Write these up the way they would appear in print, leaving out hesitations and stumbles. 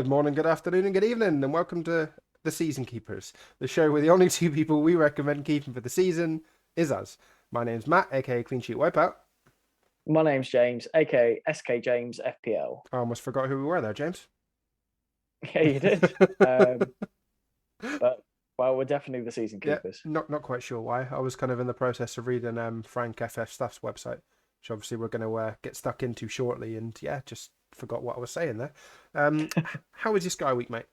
Good morning, good afternoon, and good evening, and welcome to The Season Keepers, the show where the only two people we recommend keeping for the season is us. My name's Matt, aka Clean Sheet Wipeout. My name's James, aka SK James FPL. I almost forgot who we were there, James. Yeah, you did. Um, but well, we're definitely the season Yeah, keepers. not quite sure why. I was kind of in the process of reading Frank FF Stuff's website, which obviously we're going to get stuck into shortly, and yeah, just forgot what I was saying there. How was your Sky Week, mate?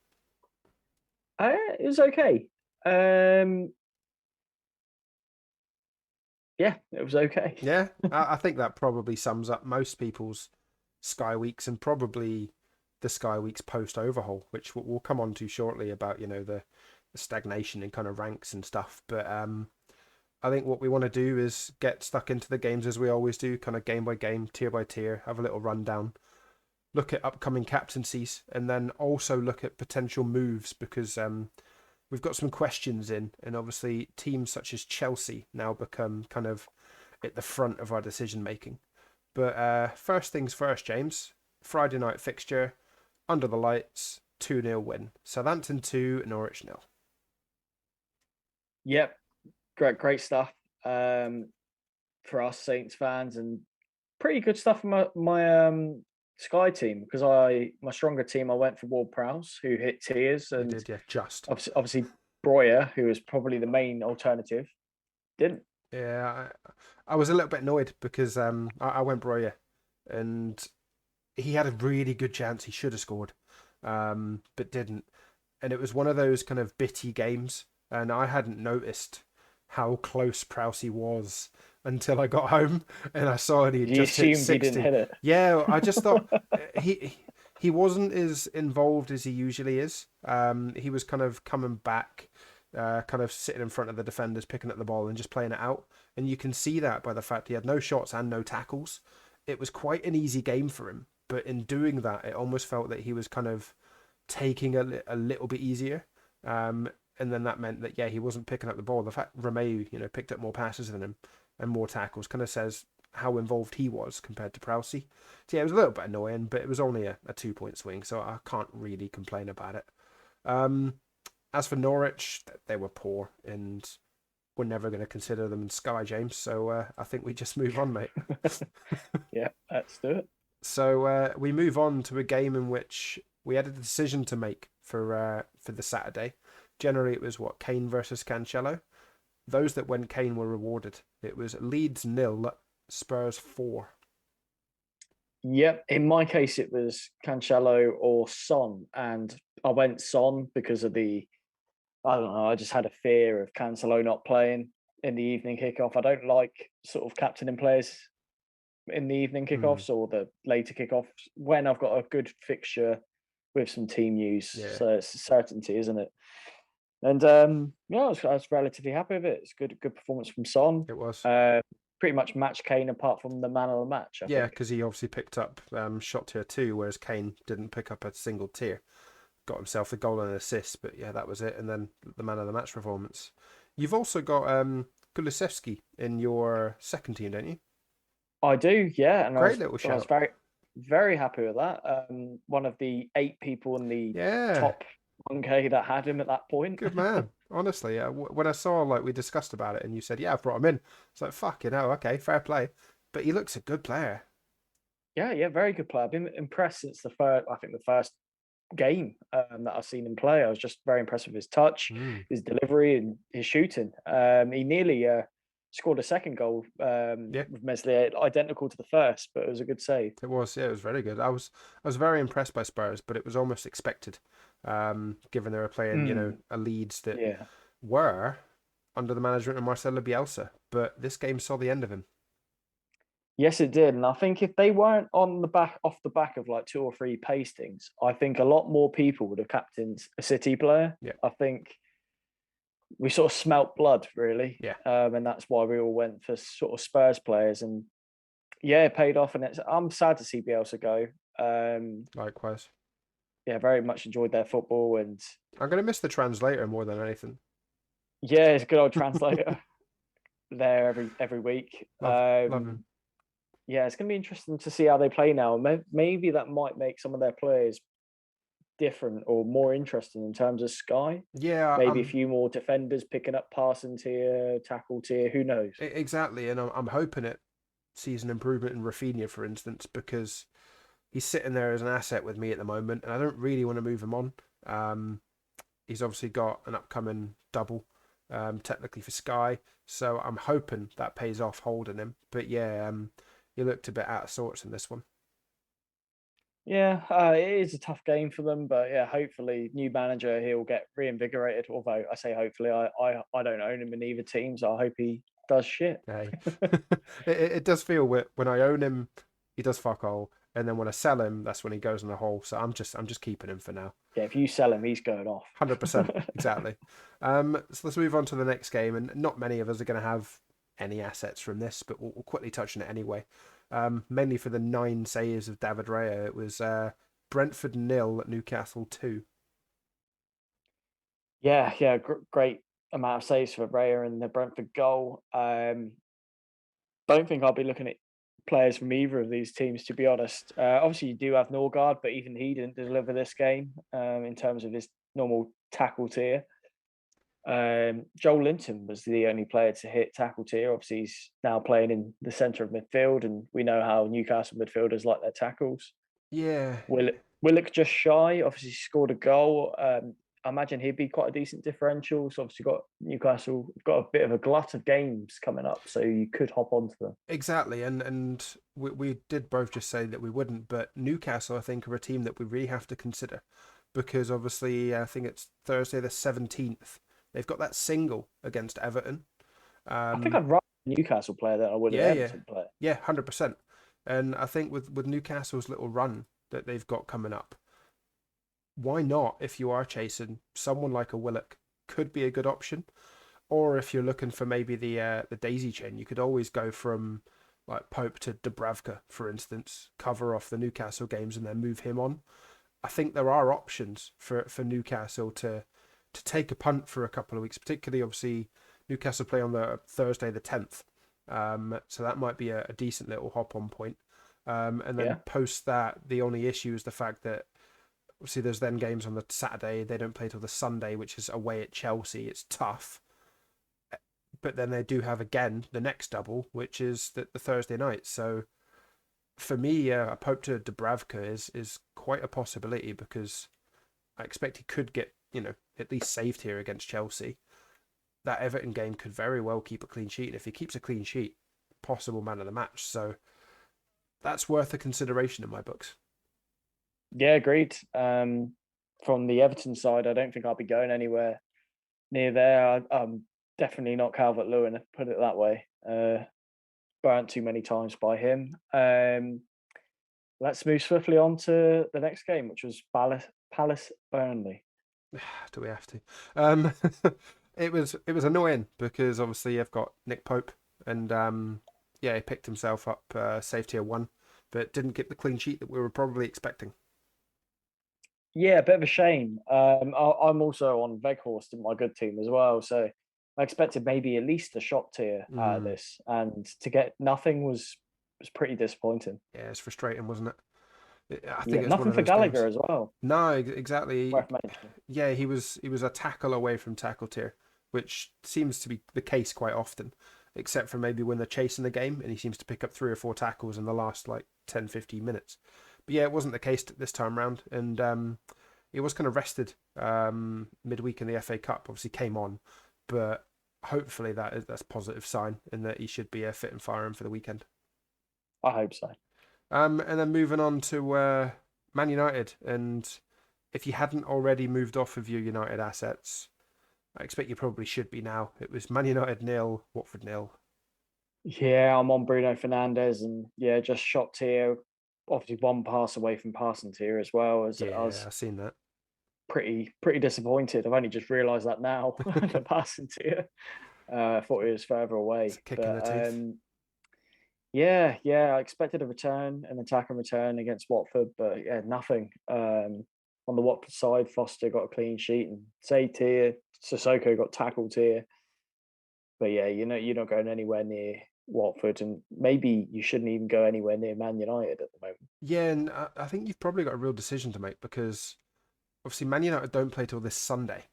It was okay. Um, yeah, it was okay. Yeah, I think that probably sums up most people's Sky Weeks and probably the Sky Weeks post overhaul, which we'll come on to shortly about, the stagnation in kind of ranks and stuff. But I think what we want to do is get stuck into the games as we always do, kind of game by game, tier by tier, have a little rundown, look at upcoming captaincies, and then also look at potential moves because we've got some questions in, and obviously teams such as Chelsea now become kind of at the front of our decision making. But first things first, James. Friday night fixture, under the lights, 2-0 win. Southampton 2, Norwich 0. Yep, great stuff. For us Saints fans, and pretty good stuff from my Sky team because my stronger team I went for Ward Prowse who hit tears, You and did, yeah, just. obviously Breuer, who was probably the main alternative, didn't. Yeah, I was a little bit annoyed because I went Breuer and he had a really good chance. He should have scored, but didn't. And it was one of those kind of bitty games, and I hadn't noticed how close Prowsey was until I got home and I saw it. He had You just hit assumed he didn't 60. hit it. Yeah, I just thought he wasn't as involved as he usually is. He was kind of coming back, kind of sitting in front of the defenders, picking up the ball and just playing it out. And you can see that by the fact he had no shots and no tackles. It was quite an easy game for him. But in doing that, it almost felt that he was kind of taking a little bit easier. And then that meant that, yeah, he wasn't picking up the ball. The fact Romeu, picked up more passes than him and more tackles kind of says how involved he was compared to Prowsey. So, yeah, it was a little bit annoying, but it was only a 2-point swing, so I can't really complain about it. As for Norwich, they were poor, and we're never going to consider them in Sky, James. So I think we just move on, mate. Yeah, let's do it. So we move on to a game in which we had a decision to make for the Saturday. Generally, it was Kane versus Cancelo. Those that went Kane were rewarded. It was Leeds 0, Spurs 4. Yep. In my case, it was Cancelo or Son, and I went Son because of I don't know. I just had a fear of Cancelo not playing in the evening kickoff. I don't like sort of captaining players in the evening kickoffs or the later kickoffs when I've got a good fixture with some team use. Yeah, So it's a certainty, isn't it? And yeah, I was relatively happy with it. It's good performance from Son. it was. Pretty much matched Kane apart from the man of the match, I Yeah, think. because he obviously picked up shot tier 2, whereas Kane didn't pick up a single tier. Got himself the goal and an assist, but yeah, that was it. And then the man of the match performance. You've also got Kulusevski in your second team, don't you? I do, yeah, and Great little I was shout. very happy with that. One of the 8 people in the Yeah, top 1K that had him at that point. good man. Honestly, yeah. When I saw we discussed about it, and you said, "Yeah, I've brought him in," it's like, "Fuck, okay, fair play." But he looks a good player. Yeah, very good player. I've been impressed since the first game that I've seen him play. I was just very impressed with his touch, Mm. his delivery, and his shooting. He nearly scored a second goal Yeah, with Meslier, identical to the first, but it was a good save. it was. Yeah, it was very good. I was very impressed by Spurs, but it was almost expected, given they were playing, a Leeds that Yeah. were under the management of Marcelo Bielsa. But this game saw the end of him. Yes, it did. And I think if they weren't off the back of like 2 or 3 pastings, I think a lot more people would have captained a City player. Yeah, I think we sort of smelt blood, really. yeah. And that's why we all went for sort of Spurs players. And yeah, it paid off. And I'm sad to see Bielsa go. Likewise. Yeah, very much enjoyed their football. And I'm gonna miss the translator more than anything. yeah, it's a good old translator there every week. Love him. Yeah, it's going to be interesting to see how they play now. Maybe that might make some of their players different or more interesting in terms of Sky. Yeah, Maybe a few more defenders picking up passing tier, tackle tier. Who knows? exactly, and I'm hoping it sees an improvement in Rafinha, for instance, because he's sitting there as an asset with me at the moment, and I don't really want to move him on. Um, he's obviously got an upcoming double, technically for Sky, so I'm hoping that pays off holding him. But yeah, he looked a bit out of sorts in this one. Yeah, it is a tough game for them, but yeah, hopefully new manager he'll get reinvigorated. Although I say hopefully, I don't own him in either team, so I hope he does shit. Hey, it does feel when I own him, he does fuck all, and then when I sell him, that's when he goes in the hole. So I'm just keeping him for now. Yeah, if you sell him, he's going off. 100%, exactly. So let's move on to the next game, and not many of us are going to have any assets from this, but we'll quickly touch on it anyway. Mainly for the 9 saves of David Raya. It was Brentford 0, Newcastle 2. Yeah, great amount of saves for Raya and the Brentford goal. Don't think I'll be looking at players from either of these teams, to be honest. Obviously, you do have Norgard, but even he didn't deliver this game in terms of his normal tackle tier. Joel Linton was the only player to hit tackle tier. Obviously, he's now playing in the centre of midfield, and we know how Newcastle midfielders like their tackles. Yeah, Willock just shy. Obviously, scored a goal. I imagine he'd be quite a decent differential. So obviously, got Newcastle got a bit of a glut of games coming up, so you could hop onto them. exactly. And we did both just say that we wouldn't, but Newcastle, I think, are a team that we really have to consider because obviously, I think it's Thursday the 17th. They've got that single against Everton. I think Um, I'd rather a Newcastle player than I would an yeah, yeah, Everton player. yeah, 100%. And I think with Newcastle's little run that they've got coming up, why not, if you are chasing someone like a Willock, could be a good option. Or if you're looking for maybe the daisy chain, you could always go from like Pope to Dubravka, for instance, cover off the Newcastle games and then move him on. I think there are options for Newcastle to take a punt for a couple of weeks, particularly obviously Newcastle play on the Thursday the 10th. So that might be a decent little hop on point. And then Yeah, post that, the only issue is the fact that obviously there's then games on the Saturday. They don't play till the Sunday, which is away at Chelsea. It's tough. But then they do have again the next double, which is the Thursday night. So for me, a Pope to Dubravka is quite a possibility because I expect he could get, at least saved here against Chelsea. That Everton game could very well keep a clean sheet. And if he keeps a clean sheet, possible man of the match. So that's worth a consideration in my books. yeah, agreed. From the Everton side, I don't think I'll be going anywhere near there. I'm definitely not Calvert Lewin, put it that way. Burnt too many times by him. Let's move swiftly on to the next game, which was Palace Burnley. Do we have to? Um, it was annoying because obviously you've got Nick Pope and yeah, he picked himself up save tier 1, but didn't get the clean sheet that we were probably expecting. Yeah, a bit of a shame. I'm also on Veghorst in my good team as well, so I expected maybe at least a shot tier out of Mm, this, and to get nothing was pretty disappointing. yeah, it's frustrating, wasn't it? I Yeah, think it's one nothing of for those Gallagher games. as well. No, exactly. Worth mentioning. Yeah, he was a tackle away from tackle tier, which seems to be the case quite often, except for maybe when they're chasing the game and he seems to pick up 3 or 4 tackles in the last like 10, 15 minutes. But yeah, it wasn't the case this time round, and he was kind of rested midweek in the FA Cup. Obviously came on, but hopefully that's a positive sign and that he should be fit and firing for the weekend. I hope so. And then moving on to Man United, and if you hadn't already moved off of your United assets, I expect you probably should be now. It was Man United 0, Watford 0. Yeah, I'm on Bruno Fernandes, and yeah, just shot tier. Obviously, one pass away from passing tier as well. As I Yeah, was I've seen that. pretty disappointed. I've only just realised that now. The passing tier. I thought it was further It's away, a kick in but the teeth. yeah, I expected a return, an attack and return against Watford, but yeah, nothing. On the Watford side, Foster got a clean sheet, and saved here. Sissoko got tackled here. But yeah, you're not going anywhere near Watford, and maybe you shouldn't even go anywhere near Man United at the moment. Yeah, and I think you've probably got a real decision to make because obviously Man United don't play till this Sunday,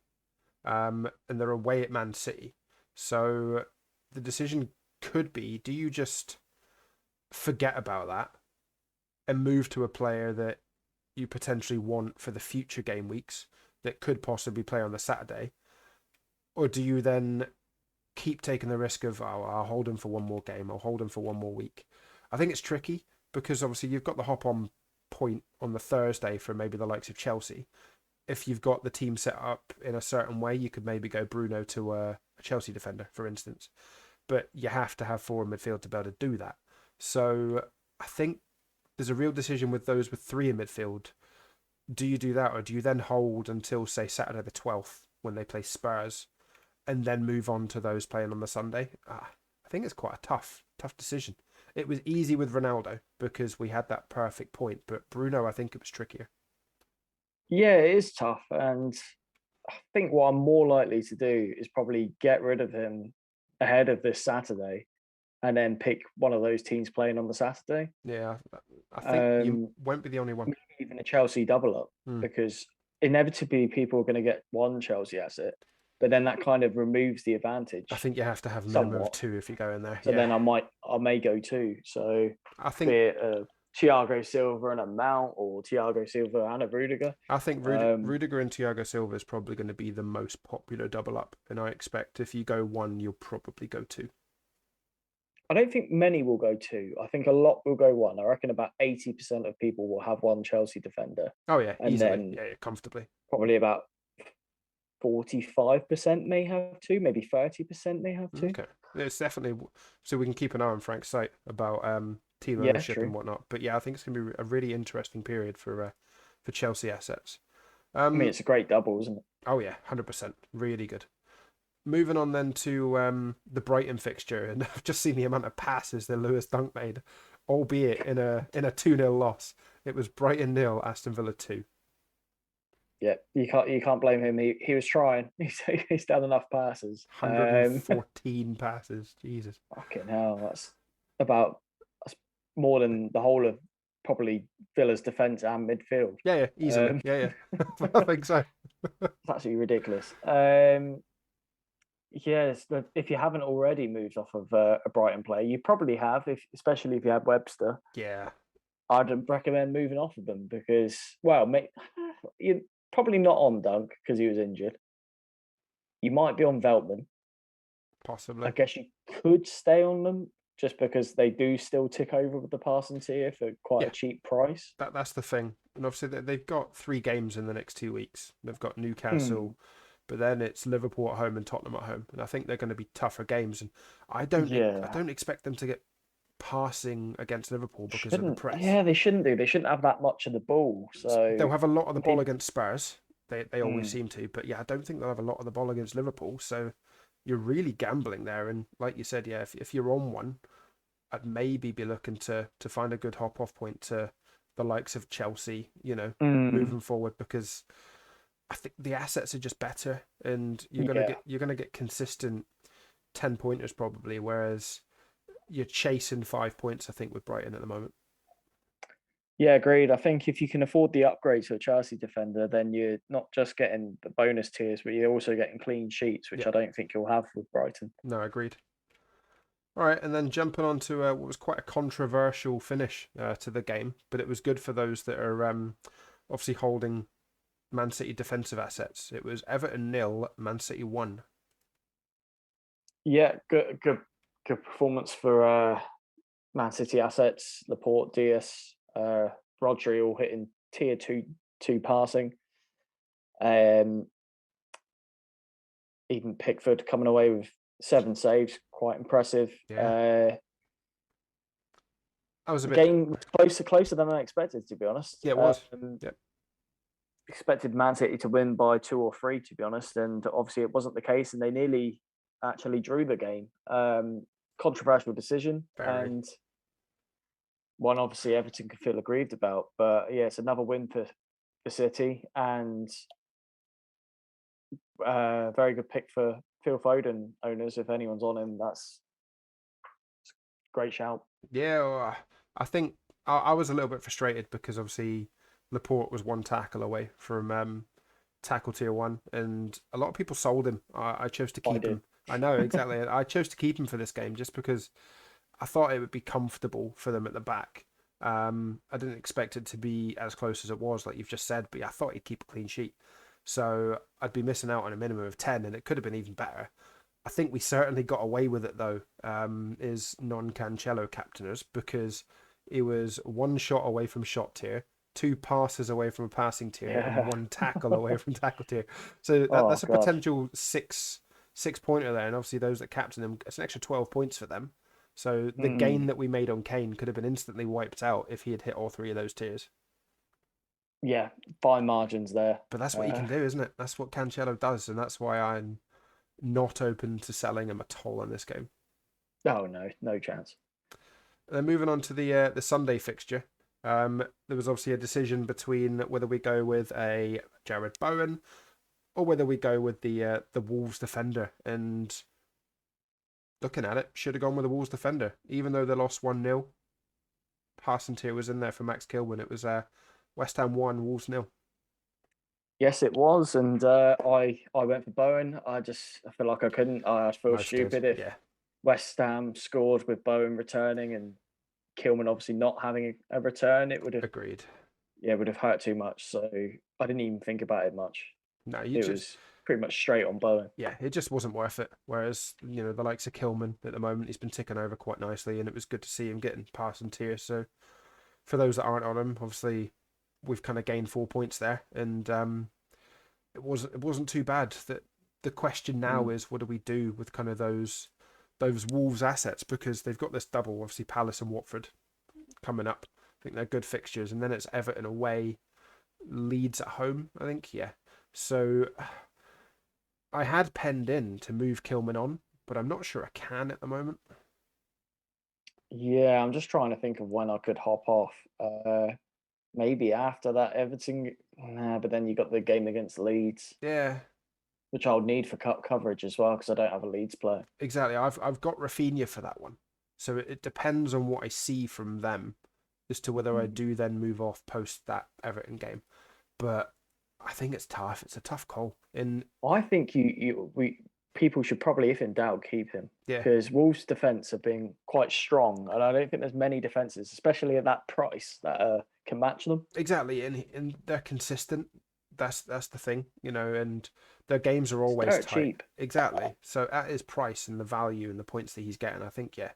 and they're away at Man City. So the decision could be: do you just forget about that and move to a player that you potentially want for the future game weeks that could possibly play on the Saturday, or do you then keep taking the risk of, oh, I'll hold him for one more game, I'll hold him for one more week? I think it's tricky because obviously you've got the hop on point on the Thursday for maybe the likes of Chelsea. If you've got the team set up in a certain way, you could maybe go Bruno to a Chelsea defender, for instance. But you have to have four in midfield to be able to do that. So I think there's a real decision with those with three in midfield. Do you do that, or do you then hold until, say, Saturday the 12th when they play Spurs, and then move on to those playing on the Sunday? I think it's quite a tough decision. It was easy with Ronaldo because we had that perfect point, but Bruno, I think it was trickier. Yeah, it is tough, and I think what I'm more likely to do is probably get rid of him ahead of this Saturday, and then pick one of those teams playing on the Saturday. Yeah, I think you won't be the only one. Maybe even a Chelsea double up, Mm. because inevitably people are going to get one Chelsea asset, but then that kind of removes the advantage. I think you have to have a minimum of two if you go in there. So then I may go two. So I think be it Thiago Silva and a Mount, or Thiago Silva and a Rudiger. I think Rudiger and Thiago Silva is probably going to be the most popular double up, and I expect if you go one, you'll probably go two. I don't think many will go two. I think a lot will go one. I reckon about 80% of people will have one Chelsea defender. Oh yeah, and easily. Then yeah, comfortably. Probably about 45% may have two, maybe 30% may have two. Okay, it's definitely so we can keep an eye on Frank's site about team ownership and whatnot. But yeah, I think it's going to be a really interesting period for Chelsea assets. I mean, it's a great double, isn't it? Oh yeah, 100%, really good. Moving on then to the Brighton fixture, and I've just seen the amount of passes that Lewis Dunk made, albeit in a 2-0 loss. It was Brighton 0, Aston Villa 2. Yeah, you can't blame him. He was trying. He's done enough passes. 114 passes. Jesus. Fucking hell, that's more than the whole of probably Villa's defence and midfield. Yeah, easily. Yeah. I think so. It's absolutely ridiculous. Yes, if you haven't already moved off of a Brighton player, you probably have, especially if you had Webster. Yeah. I'd recommend moving off of them because, well, you're probably not on Dunk because he was injured. You might be on Veltman. Possibly. I guess you could stay on them just because they do still tick over with the passing tier for quite a cheap price. That's the thing. And obviously they've got 3 games in the next 2 weeks. They've got Newcastle, but then it's Liverpool at home and Tottenham at home. And I think they're going to be tougher games. And I don't expect them to get passing against Liverpool because of the press. Yeah, they shouldn't do. They shouldn't have that much of the ball. So they'll have a lot of the ball against Spurs. They always seem to. But yeah, I don't think they'll have a lot of the ball against Liverpool. So you're really gambling there. And like you said, yeah, if you're on one, I'd maybe be looking to find a good hop off point to the likes of Chelsea, moving forward, because I think the assets are just better, and you're gonna get consistent 10-pointers probably, whereas you're chasing 5 points, I think, with Brighton at the moment. Yeah, agreed. I think if you can afford the upgrade to a Chelsea defender, then you're not just getting the bonus tiers, but you're also getting clean sheets, which I don't think you'll have with Brighton. No, agreed. All right, and then jumping on to what was quite a controversial finish to the game, but it was good for those that are obviously holding Man City defensive assets. It was Everton 0, Man City 1. Yeah, good performance for Man City assets. Laporte, Diaz, Rodri all hitting tier 2 passing. Even Pickford coming away with 7 saves, quite impressive. Yeah. I was a bit game closer than I expected, to be honest. Yeah, it was. Expected Man City to win by 2 or 3, to be honest, and obviously it wasn't the case, and they nearly actually drew the game. Controversial decision. Very. And one obviously Everton could feel aggrieved about, but yeah, it's another win for City, and very good pick for Phil Foden owners. If anyone's on him, that's a great shout. Yeah, well, I think I was a little bit frustrated because obviously Laporte was 1 tackle away from tackle tier 1, and a lot of people sold him. I chose to I keep did. him. I know, exactly. I chose to keep him for this game just because I thought it would be comfortable for them at the back. I didn't expect it to be as close as it was, like you've just said, but I thought he'd keep a clean sheet. So I'd be missing out on a minimum of 10, and it could have been even better. I think we certainly got away with it, though, is non-Cancelo captainers, because he was one shot away from shot tier, two passes away from a passing tier, and Yeah. one tackle away from tackle tier. So Oh that's a God. potential six pointer there, and obviously those that captain him, it's an extra 12 points for them. So the gain Mm. that we made on Kane could have been instantly wiped out if he had hit all three of those tiers. Yeah, fine margins there. But that's what he Uh, can do, isn't it? That's what Cancelo does, and that's why I'm not open to selling him at all in this game. oh no, no chance. Then moving on to the Sunday fixture, there was obviously a decision between whether we go with a Jared Bowen or whether we go with the Wolves defender. And looking at it, should have gone with the Wolves defender, even though they lost 1-0. Passing tier was in there for Max Kilman. It was West Ham 1, Wolves 0. Yes, it was, and I went for Bowen. I feel like I couldn't. I feel Most did, stupid if yeah, West Ham scored with Bowen returning and Kilman obviously not having a return. It would have, agreed. yeah, it would have hurt too much. So I didn't even think about it much. No, you It just was pretty much straight on Bowen. yeah, it just wasn't worth it. Whereas, the likes of Kilman at the moment, he's been ticking over quite nicely, and it was good to see him getting passing tier. So for those that aren't on him, obviously we've kind of gained 4 points there, and it wasn't too bad. That the question now Mm. is, what do we do with kind of those Wolves assets, because they've got this double, obviously Palace and Watford coming up. I think they're good fixtures, and then it's Everton away, Leeds at home. I think, yeah. So I had penned in to move Kilman on, but I'm not sure I can at the moment. Yeah, I'm just trying to think of when I could hop off. Maybe after that Everton. Nah, but then you got the game against Leeds, Yeah, which I'll need for coverage as well because I don't have a Leeds player. exactly. I've got Rafinha for that one, so it depends on what I see from them as to whether I Mm. do then move off post that Everton game. But I think it's tough. It's a tough call. And I think we people should probably, if in doubt, keep him yeah, because Wolves' defense have been quite strong, and I don't think there's many defenses, especially at that price, that can match them. exactly. And they're consistent. That's the thing, and their games are always Dirt tight. cheap. Exactly. So at his price and the value and the points that he's getting, I think, yeah,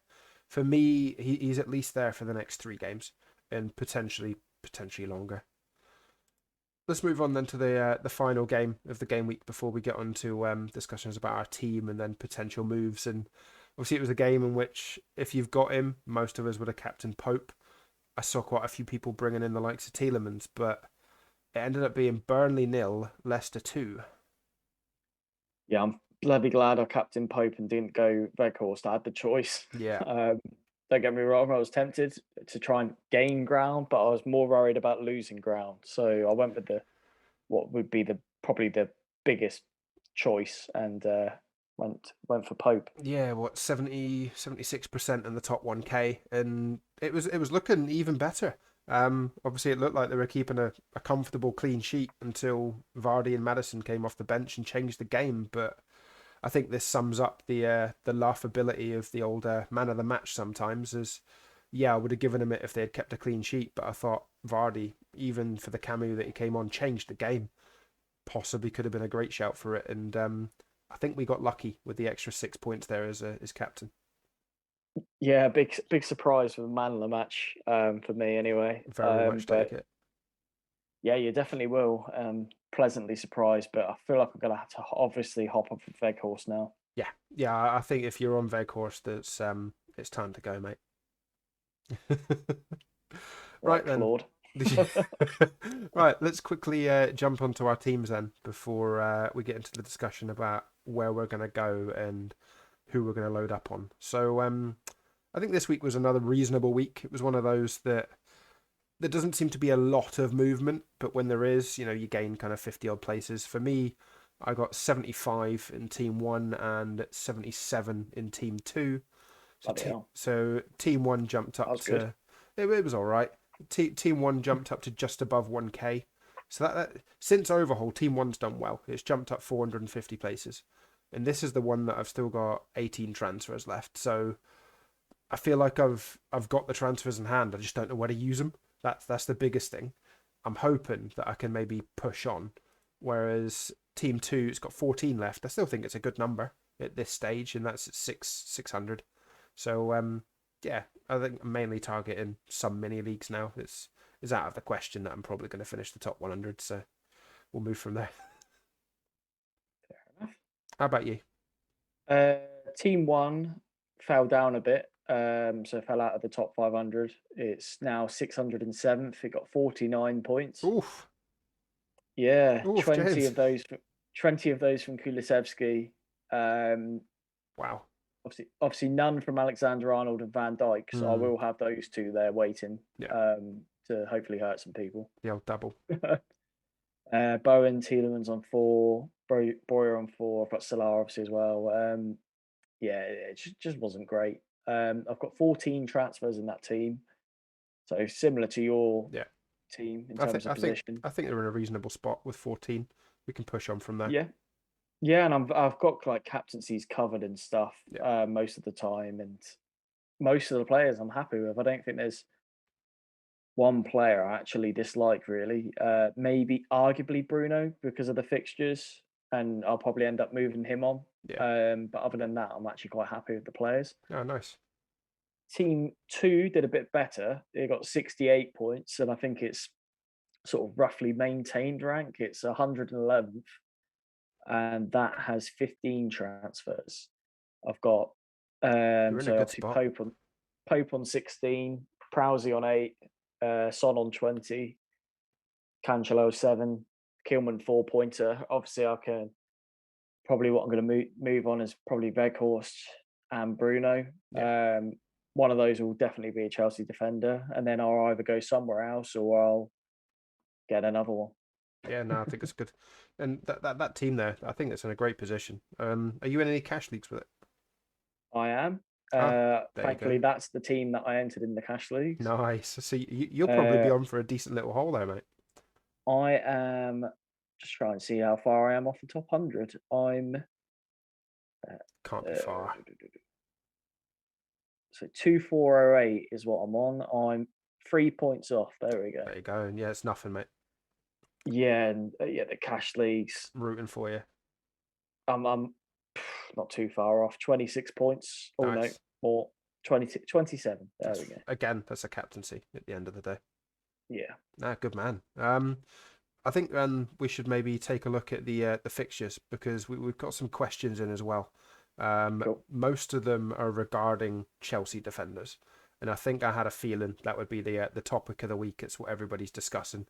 for me, he's at least there for the next 3 games and potentially longer. Let's move on then to the final game of the game week before we get on to discussions about our team and then potential moves. And obviously, it was a game in which, if you've got him, most of us would have captained Pope. I saw quite a few people bringing in the likes of Tielemans, but it ended up being Burnley 0, Leicester 2. Yeah, I'm bloody glad I captain Pope and didn't go Weghorst. I had the choice. Yeah, Um, don't get me wrong, I was tempted to try and gain ground, but I was more worried about losing ground. So I went with the what would be the probably the biggest choice and went for Pope. yeah, what 76% in the top 1K, and it was looking even better. Obviously, it looked like they were keeping a comfortable clean sheet until Vardy and Madison came off the bench and changed the game. But I think this sums up the laughability of the old man of the match sometimes. As yeah, I would have given him it if they had kept a clean sheet, but I thought Vardy, even for the cameo that he came on, changed the game. Possibly could have been a great shout for it, and I think we got lucky with the extra 6 points there as captain. Yeah, big surprise for the man of the match for me anyway. Very much take But it. yeah, you definitely will. Pleasantly surprised, but I feel like I'm gonna have to obviously hop off of Veghorst now. Yeah, yeah. I think if you're on Veghorst, it's time to go, mate. Right, Right then. Claude. Right, let's quickly jump onto our teams then before we get into the discussion about where we're going to go and who we're going to load up on. So I think this week was another reasonable week. It was one of those that there doesn't seem to be a lot of movement, but when there is, you gain kind of 50 odd places. For me, I got 75 in team 1 and 77 in team 2. So, Bloody hell. team 1 jumped That up was good. to it was all right. Team 1 jumped up to just above 1K. So that since overhaul, Team One's done well. It's jumped up 450 places, and this is the one that I've still got 18 transfers left. So I feel like I've got the transfers in hand. I just don't know where to use them. That's the biggest thing. I'm hoping that I can maybe push on. Whereas Team Two's got 14 left. I still think it's a good number at this stage, and that's at 600. So yeah, I think I'm mainly targeting some mini leagues now. It's out of the question that I'm probably going to finish the top 100. So we'll move from there. Fair enough. How about you? Team one fell down a bit, so it fell out of the top 500. It's now 607th. It got 49 points. Oof. Yeah, Oof, 20 James. of those, 20 of those from Kulusevski. Wow. Obviously, none from Alexander Arnold and Van Dijk. So I Hmm. will have those two there waiting. Yeah. To hopefully hurt some people. The old double. Bowen, Tielemans on 4, Boyer on 4. I've got Salah obviously as well. Yeah, it just wasn't great. I've got 14 transfers in that team, so similar to your Yeah. team in I terms think of I think position. I think they're in a reasonable spot with 14. We can push on from there. Yeah, yeah, and I've got like captaincies covered and stuff Yeah. most of the time, and most of the players I'm happy with. I don't think there's one player I actually dislike really. Maybe arguably Bruno because of the fixtures, and I'll probably end up moving him on. Yeah. But other than that, I'm actually quite happy with the players. Oh, nice. Team two did a bit better. They got 68 points, and I think it's sort of roughly maintained rank. It's 111th, and that has 15 transfers. I've got You're in a so good obviously spot. Pope on 16, Prowsey on 8, Son on 20, Cancelo 7, Kilman 4-pointer. Obviously, I can probably what I'm going to move on is probably Weghorst and Bruno. Yeah. One of those will definitely be a Chelsea defender, and then I'll either go somewhere else or I'll get another one. Yeah, no, I think it's good. And that team there, I think it's in a great position. Are you in any cash leagues with it? I am. Ah, there you Thankfully, go. that's the team that I entered in the cash leagues. Nice. So you'll probably be Uh, on for a decent little haul there, mate. I am just trying to see how far I am off the top 100. I'm Can't be uh, far. so 2408 is what I'm on. I'm 3 points off. There we go. There you go. And yeah, it's nothing, mate. Yeah, and yeah, the cash leagues. Rooting for you. I'm not too far off. 26 points. Oh no, Nice. more 27. There we go. Again, that's a captaincy at the end of the day. Yeah. Ah, good man. I think we should maybe take a look at the fixtures because we've got some questions in as well. Cool. Most of them are regarding Chelsea defenders, and I think I had a feeling that would be the topic of the week. It's what everybody's discussing.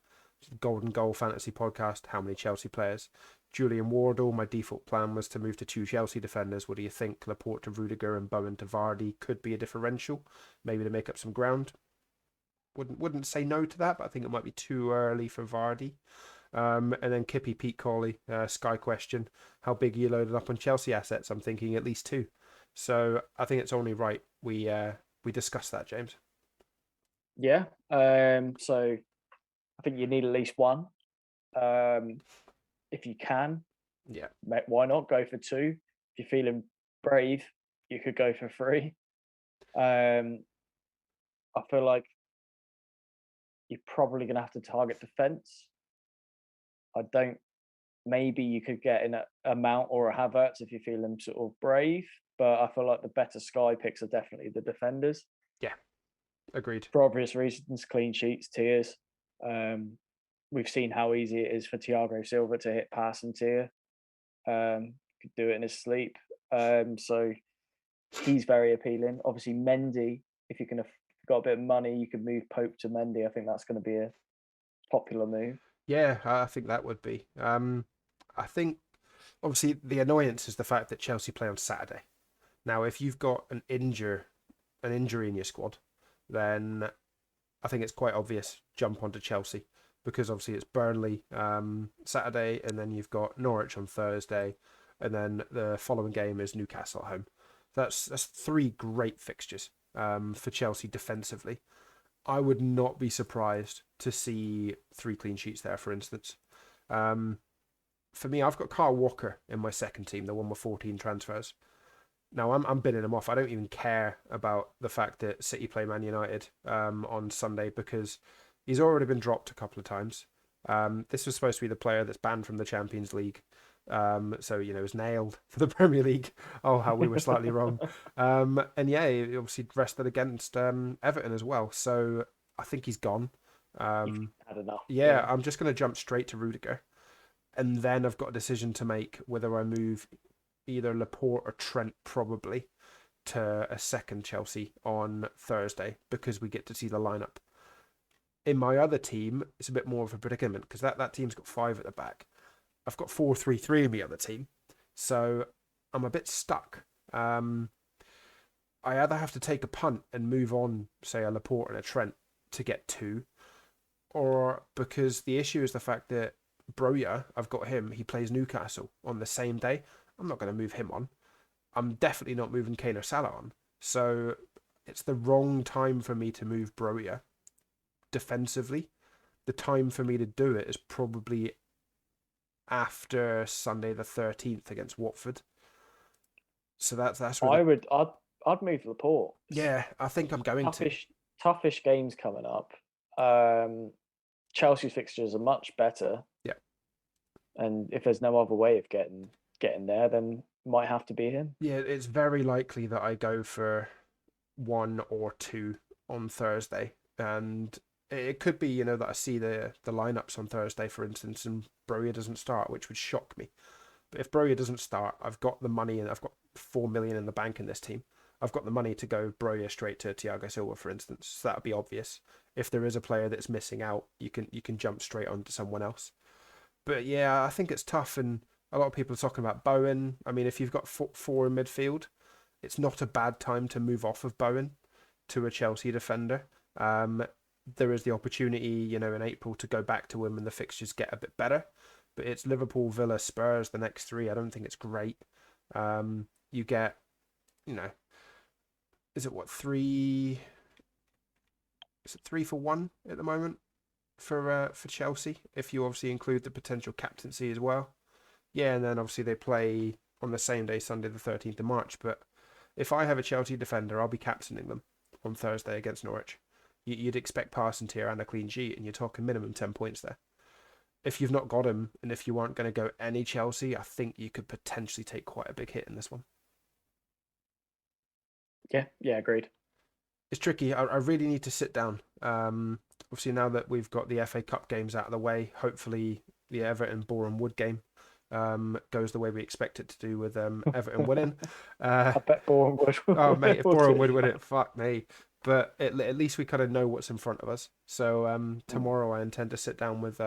Golden Goal Fantasy Podcast. How many Chelsea players? Julian Wardle. My default plan was to move to 2 Chelsea defenders. What do you think? Laporte to Rudiger and Bowen to Vardy could be a differential, maybe to make up some ground. Wouldn't say no to that, but I think it might be too early for Vardy. And then Kippy Pete Cawley, Sky question: how big are you loaded up on Chelsea assets? I'm thinking at least 2. So I think it's only right we discuss that, James. Yeah. So I think you need at least one. If you can, Yeah, why not go for 2? If you're feeling brave, you could go for 3. I feel like you're probably going to have to target defense. I don't. Maybe you could get in a Mount or a Havertz if you're feeling sort of brave, but I feel like the better Sky picks are definitely the defenders yeah, agreed. for obvious reasons. Clean sheets, tiers. We've seen how easy it is for Thiago Silva to hit pass and tier. Could do it in his sleep. So he's very appealing. Obviously, Mendy. If you can have got a bit of money, you could move Pope to Mendy. I think that's going to be a popular move. Yeah, I think that would be. I think obviously the annoyance is the fact that Chelsea play on Saturday. Now, if you've got an injury in your squad, then I think it's quite obvious jump onto Chelsea because obviously it's Burnley Saturday, and then you've got Norwich on Thursday, and then the following game is Newcastle at home. That's 3 great fixtures for Chelsea defensively. I would not be surprised to see 3 clean sheets there, for instance. For me, I've got Kyle Walker in my second team, the one with 14 transfers. Now I'm binning him off. I don't even care about the fact that City play Man United on Sunday because he's already been dropped a couple of times. This was supposed to be the player that's banned from the Champions League. So is nailed for the Premier League. Oh, how we were slightly wrong. And yeah, he obviously rested against Everton as well. So I think he's gone. Had enough. Yeah, I'm just going to jump straight to Rudiger, and then I've got a decision to make whether I move either Laporte or Trent probably to a second Chelsea on Thursday because we get to see the lineup. In my other team, it's a bit more of a predicament because that team's got 5 at the back. I've got 4-3-3 in my other team, so I'm a bit stuck. I either have to take a punt and move on, say, a Laporte and a Trent to get 2, or because the issue is the fact that Broja, I've got him, he plays Newcastle on the same day. I'm not going to move him on. I'm definitely not moving Kane or Salah on. So it's the wrong time for me to move Broja defensively. The time for me to do it is probably after Sunday the 13th against Watford. So that's really... I'd move Laporte. Yeah, I think I'm going toughish games coming up. Chelsea's fixtures are much better. Yeah. And if there's no other way of getting there, then might have to be him. Yeah, it's very likely that I go for 1 or 2 on Thursday. And it could be, that I see the lineups on Thursday, for instance, and Broja doesn't start, which would shock me. But if Broja doesn't start, I've got the money and I've got 4 million in the bank in this team. I've got the money to go Broja straight to Thiago Silva, for instance. So that would be obvious. If there is a player that's missing out, you can jump straight on to someone else. But yeah, I think it's tough, and a lot of people are talking about Bowen. I mean, if you've got 4 in midfield, it's not a bad time to move off of Bowen to a Chelsea defender. There is the opportunity, in April to go back to him and the fixtures get a bit better. But it's Liverpool, Villa, Spurs, the next 3. I don't think it's great. You get, is it 3? Is it 3 for 1 at the moment for Chelsea? If you obviously include the potential captaincy as well. Yeah, and then obviously they play on the same day, Sunday the 13th of March. But if I have a Chelsea defender, I'll be captaining them on Thursday against Norwich. You'd expect passing tier and a clean sheet, and you're talking minimum 10 points there. If you've not got him, and if you aren't going to go any Chelsea, I think you could potentially take quite a big hit in this one. Yeah, agreed. It's tricky. I really need to sit down. Obviously, now that we've got the FA Cup games out of the way, hopefully the Everton-Boreham Wood game goes the way we expect it to do with Everton winning. I bet Boreham Wood. Oh, mate, if Boreham Wood win it, fuck me. But at least we kind of know what's in front of us. So tomorrow I intend to sit down with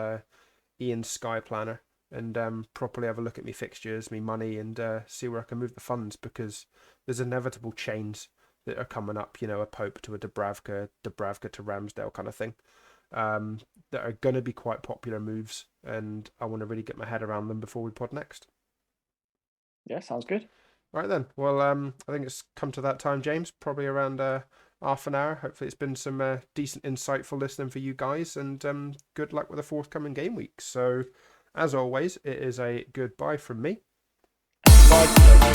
Ian's Sky Planner and properly have a look at my fixtures, my money, and see where I can move the funds, because there's inevitable chains that are coming up, a Pope to a Dubravka to Ramsdale kind of thing, that are going to be quite popular moves, and I want to really get my head around them before we pod next. Yeah, sounds good. All right then. Well, I think it's come to that time, James, probably around half an hour. Hopefully it's been some decent, insightful listening for you guys, and good luck with the forthcoming game week. So, as always, it is a goodbye from me. Bye.